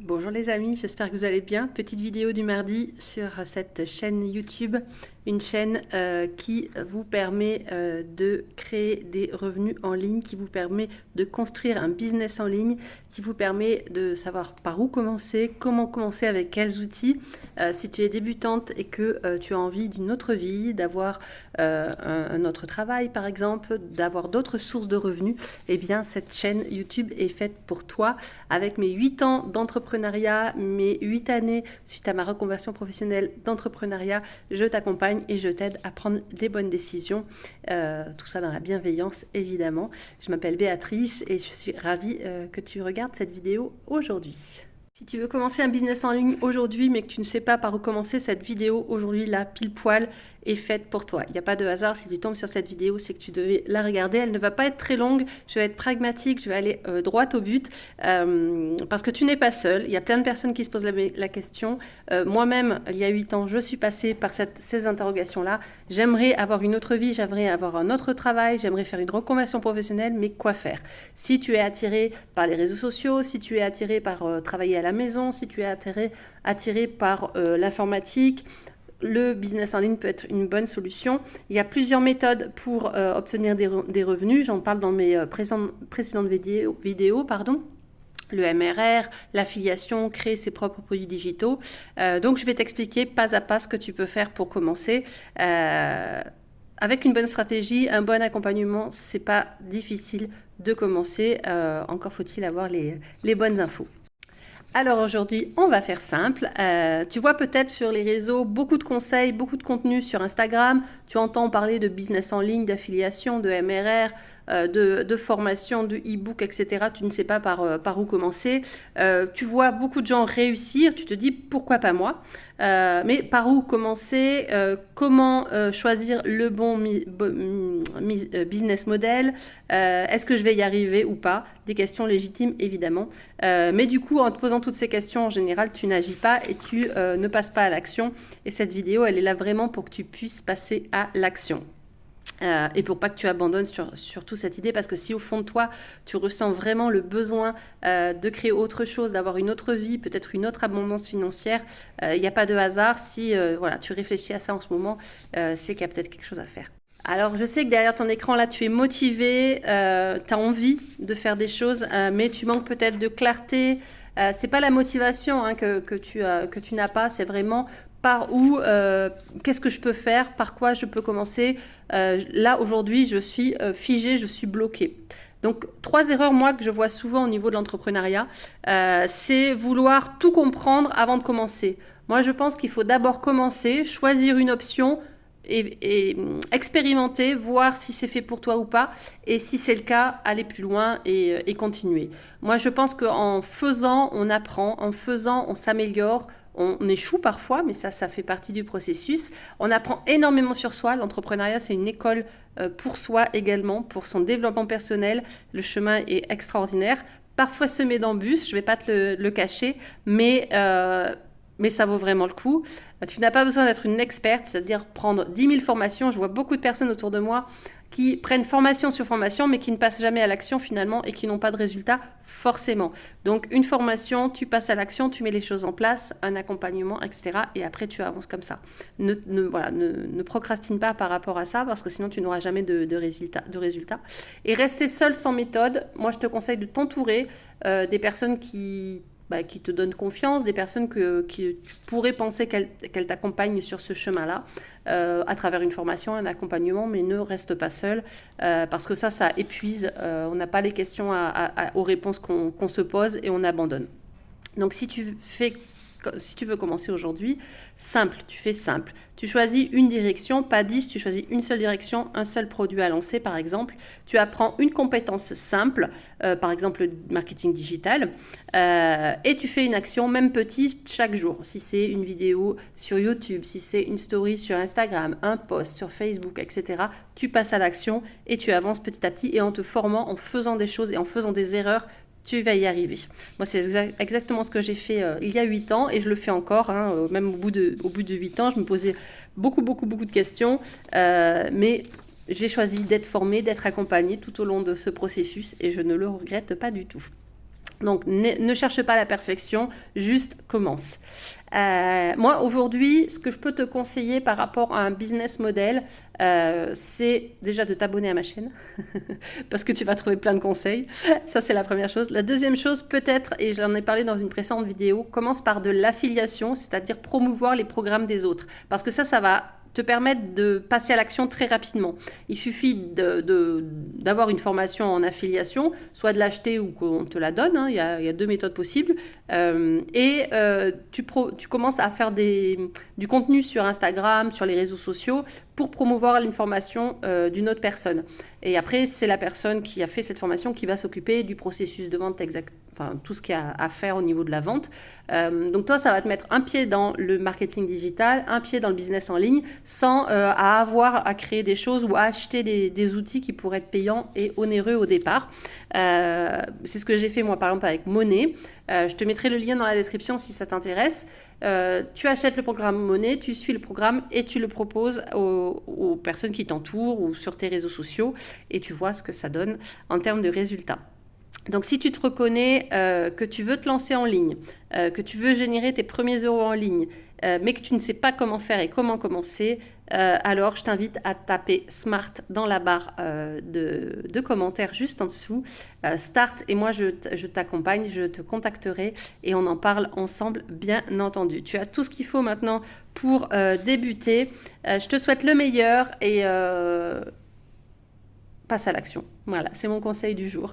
Bonjour les amis, j'espère que vous allez bien. Petite vidéo du mardi sur cette chaîne YouTube, une chaîne qui vous permet de créer des revenus en ligne, qui vous permet de construire un business en ligne, qui vous permet de savoir par où commencer, comment commencer, avec quels outils. Si tu es débutante et que tu as envie d'une autre vie, d'avoir un autre travail par exemple, d'avoir d'autres sources de revenus, eh bien cette chaîne YouTube est faite pour toi. Avec mes 8 ans d'entrepreneuriat, mes 8 années suite à ma reconversion professionnelle d'entrepreneuriat, je t'accompagne et je t'aide à prendre les bonnes décisions. Tout ça dans la bienveillance évidemment. Je m'appelle Béatrice et je suis ravie que tu regardes cette vidéo aujourd'hui. Si tu veux commencer un business en ligne aujourd'hui mais que tu ne sais pas par où commencer, cette vidéo aujourd'hui là pile poil est faite pour toi. Il n'y a pas de hasard, si tu tombes sur cette vidéo, c'est que tu devais la regarder. Elle ne va pas être très longue, je vais être pragmatique, je vais aller droit au but parce que tu n'es pas seul. Il y a plein de personnes qui se posent la question. Moi-même, il y a 8 ans, je suis passée par ces interrogations-là. J'aimerais avoir une autre vie, j'aimerais avoir un autre travail, j'aimerais faire une reconversion professionnelle, mais quoi faire? Si tu es attiré par les réseaux sociaux, si tu es attiré par travailler à la maison, si tu es attiré par l'informatique, le business en ligne peut être une bonne solution. Il y a plusieurs méthodes pour obtenir des revenus. J'en parle dans mes précédentes vidéos. Le MRR, l'affiliation, créer ses propres produits digitaux. Donc, je vais t'expliquer pas à pas ce que tu peux faire pour commencer. Avec une bonne stratégie, un bon accompagnement, c'est pas difficile de commencer. Encore faut-il avoir les bonnes infos. Alors aujourd'hui, on va faire simple. Tu vois peut-être sur les réseaux beaucoup de conseils, beaucoup de contenu sur Instagram. Tu entends parler de business en ligne, d'affiliation, de MRR, de formation, de e-book, etc. Tu ne sais pas par où commencer. Tu vois beaucoup de gens réussir. Tu te dis pourquoi pas moi? Mais par où commencer? Comment choisir le bon business model? Est-ce que je vais y arriver ou pas? Des questions légitimes évidemment. Mais du coup, en te posant toutes ces questions, en général, tu n'agis pas et tu ne passes pas à l'action. Et cette vidéo, elle est là vraiment pour que tu puisses passer à l'action. Et pour pas que tu abandonnes surtout cette idée, parce que si au fond de toi tu ressens vraiment le besoin de créer autre chose, d'avoir une autre vie, peut-être une autre abondance financière, il n'y a pas de hasard. Si voilà, tu réfléchis à ça en ce moment, c'est qu'il y a peut-être quelque chose à faire. Alors je sais que derrière ton écran là tu es motivé, tu as envie de faire des choses, mais tu manques peut-être de clarté. C'est pas la motivation que tu n'as pas, c'est vraiment par où, qu'est-ce que je peux faire, par quoi je peux commencer. Là aujourd'hui je suis figée, je suis bloquée. Donc 3 erreurs moi que je vois souvent au niveau de l'entrepreneuriat, c'est vouloir tout comprendre avant de commencer. Moi je pense qu'il faut d'abord commencer, choisir une option, et expérimenter, voir si c'est fait pour toi ou pas, et si c'est le cas, aller plus loin et continuer. Moi, je pense qu'en faisant, on apprend, en faisant, on s'améliore, on échoue parfois, mais ça fait partie du processus. On apprend énormément sur soi. L'entrepreneuriat, c'est une école pour soi également, pour son développement personnel. Le chemin est extraordinaire, parfois semé d'embûches, je ne vais pas te le cacher, mais ça vaut vraiment le coup. Tu n'as pas besoin d'être une experte, c'est-à-dire prendre 10 000 formations. Je vois beaucoup de personnes autour de moi qui prennent formation sur formation, mais qui ne passent jamais à l'action finalement et qui n'ont pas de résultat forcément. Donc une formation, tu passes à l'action, tu mets les choses en place, un accompagnement, etc. Et après tu avances comme ça. Ne procrastine pas par rapport à ça, parce que sinon tu n'auras jamais de résultats. Et rester seul sans méthode, moi je te conseille de t'entourer des personnes qui te donnent confiance, des personnes qui tu pourrais penser qu'elles t'accompagnent sur ce chemin-là, à travers une formation, un accompagnement, mais ne reste pas seul, parce que ça épuise, on n'a pas les questions aux réponses qu'on se pose et on abandonne. Donc si tu veux commencer aujourd'hui, tu fais simple. Tu choisis une direction, pas 10, tu choisis une seule direction, un seul produit à lancer par exemple. Tu apprends une compétence simple, par exemple le marketing digital, et tu fais une action, même petite, chaque jour. Si c'est une vidéo sur YouTube, si c'est une story sur Instagram, un post sur Facebook, etc., tu passes à l'action et tu avances petit à petit, et en te formant, en faisant des choses et en faisant des erreurs, tu vas y arriver. Moi, c'est exactement ce que j'ai fait il y a 8 ans et je le fais encore. Même au bout de 8 ans, je me posais beaucoup de questions. Mais j'ai choisi d'être formée, d'être accompagnée tout au long de ce processus et je ne le regrette pas du tout. Donc, ne cherche pas la perfection, juste commence. Moi, aujourd'hui, ce que je peux te conseiller par rapport à un business model, c'est déjà de t'abonner à ma chaîne, parce que tu vas trouver plein de conseils. Ça, c'est la première chose. La deuxième chose, peut-être, et j'en ai parlé dans une précédente vidéo, commence par de l'affiliation, c'est-à-dire promouvoir les programmes des autres. Parce que ça va te permettre de passer à l'action très rapidement. Il suffit d'avoir une formation en affiliation, soit de l'acheter ou qu'on te la donne, hein, il y a deux méthodes possibles, tu commences à faire du contenu sur Instagram, sur les réseaux sociaux, pour promouvoir l'information d'une autre personne. Et après, c'est la personne qui a fait cette formation qui va s'occuper du processus de vente exact, enfin tout ce qu'il y a à faire au niveau de la vente. Donc toi, ça va te mettre un pied dans le marketing digital, un pied dans le business en ligne, sans avoir à créer des choses ou à acheter des outils qui pourraient être payants et onéreux au départ. C'est ce que j'ai fait moi par exemple avec Money. Je te mettrai le lien dans la description si ça t'intéresse. Tu achètes le programme Money, tu suis le programme et tu le proposes aux personnes qui t'entourent ou sur tes réseaux sociaux et tu vois ce que ça donne en termes de résultats. Donc si tu te reconnais, que tu veux te lancer en ligne, que tu veux générer tes premiers euros en ligne, mais que tu ne sais pas comment faire et comment commencer, alors je t'invite à taper SMART dans la barre de commentaires juste en dessous. Start et moi je t'accompagne, je te contacterai et on en parle ensemble bien entendu. Tu as tout ce qu'il faut maintenant pour débuter. Je te souhaite le meilleur et passe à l'action. Voilà, c'est mon conseil du jour.